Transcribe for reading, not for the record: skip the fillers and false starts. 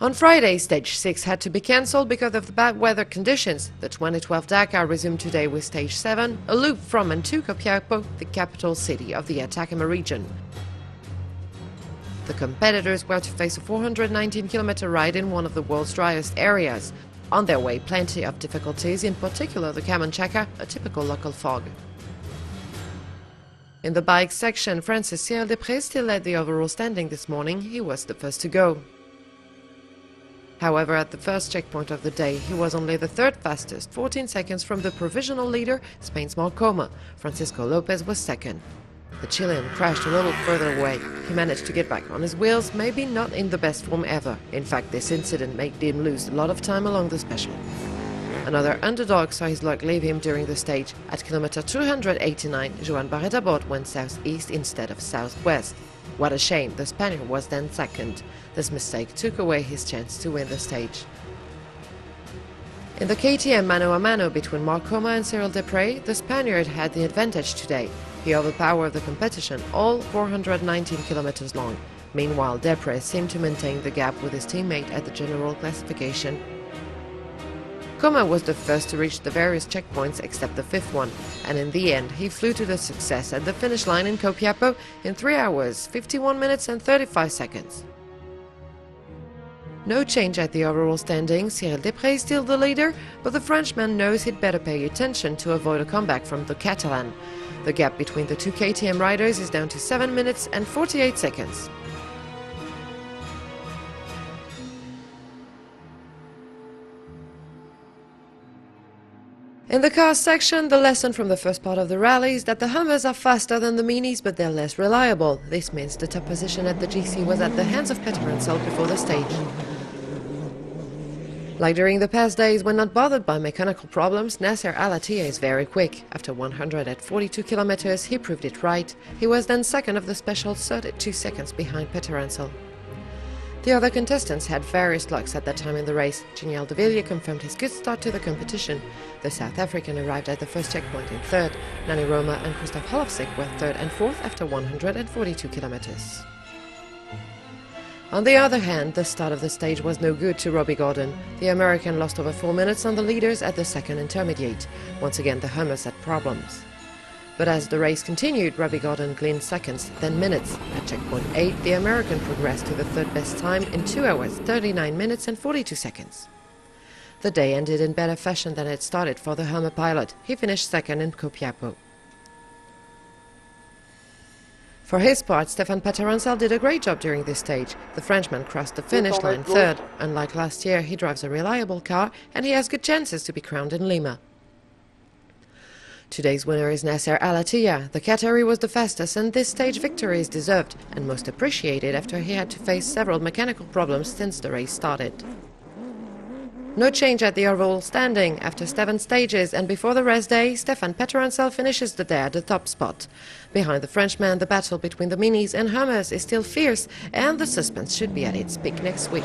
On Friday, Stage 6 had to be cancelled because of the bad weather conditions. The 2012 Dakar resumed today with Stage 7, a loop from and to Copiapo, the capital city of the Atacama region. The competitors were to face a 419-kilometer ride in one of the world's driest areas. On their way, plenty of difficulties, in particular the Camanchaca, a typical local fog. In the bike section, France's Cyril Desprez still led the overall standing this morning. He was the first to go. However, at the first checkpoint of the day, he was only the third fastest, 14 seconds from the provisional leader, Spain's Marcoma. Francisco Lopez was second. The Chilean crashed a little further away. He managed to get back on his wheels, maybe not in the best form ever. In fact, this incident made him lose a lot of time along the special. Another underdog saw his luck leave him during the stage. At kilometer 289, Joan Barreda-Bot went southeast instead of southwest. What a shame, the Spaniard was then second. This mistake took away his chance to win the stage. In the KTM mano a mano between Marcoma and Cyril Desprez, the Spaniard had the advantage today. He overpowered the competition, all 419 kilometers long. Meanwhile, Desprez seemed to maintain the gap with his teammate at the general classification. Coma was the first to reach the various checkpoints except the fifth one, and in the end he flew to the success at the finish line in Copiapo in 3 hours, 51 minutes and 35 seconds. No change at the overall standing. Cyril Desprez is still the leader, but the Frenchman knows he'd better pay attention to avoid a comeback from the Catalan. The gap between the two KTM riders is down to 7 minutes and 48 seconds. In the car section, the lesson from the first part of the rally is that the Hummers are faster than the Minis, but they're less reliable. This means the top position at the GC was at the hands of Peter Ansel before the stage. Like during the past days, when not bothered by mechanical problems, Nasser Al-Attiyah is very quick. After 142 kilometers, he proved it right. He was then second of the special, 32 seconds behind Peter Ansel. The other contestants had various lucks at that time in the race. Giniel de Villiers confirmed his good start to the competition. The South African arrived at the first checkpoint in third. Nani Roma and Christoph Holofsik were third and fourth after 142 kilometers. On the other hand, the start of the stage was no good to Robbie Gordon. The American lost over 4 minutes on the leaders at the second intermediate. Once again, the Hummers had problems. But as the race continued, Robbie Gordon gleaned seconds, then minutes. At checkpoint 8, the American progressed to the third best time in 2 hours, 39 minutes and 42 seconds. The day ended in better fashion than it started for the Hummer pilot. He finished second in Copiapo. For his part, Stéphane Peter-Ansel did a great job during this stage. The Frenchman crossed the finish line third. Unlike last year, he drives a reliable car and he has good chances to be crowned in Lima. Today's winner is Nasser Al-Attiyah. The Qatari was the fastest, and this stage victory is deserved and most appreciated after he had to face several mechanical problems since the race started. No change at the overall standing. After 7 stages and before the rest day, Stéphane Peter-Ansel finishes the day at the top spot. Behind the Frenchman, the battle between the Minis and Hummers is still fierce, and the suspense should be at its peak next week.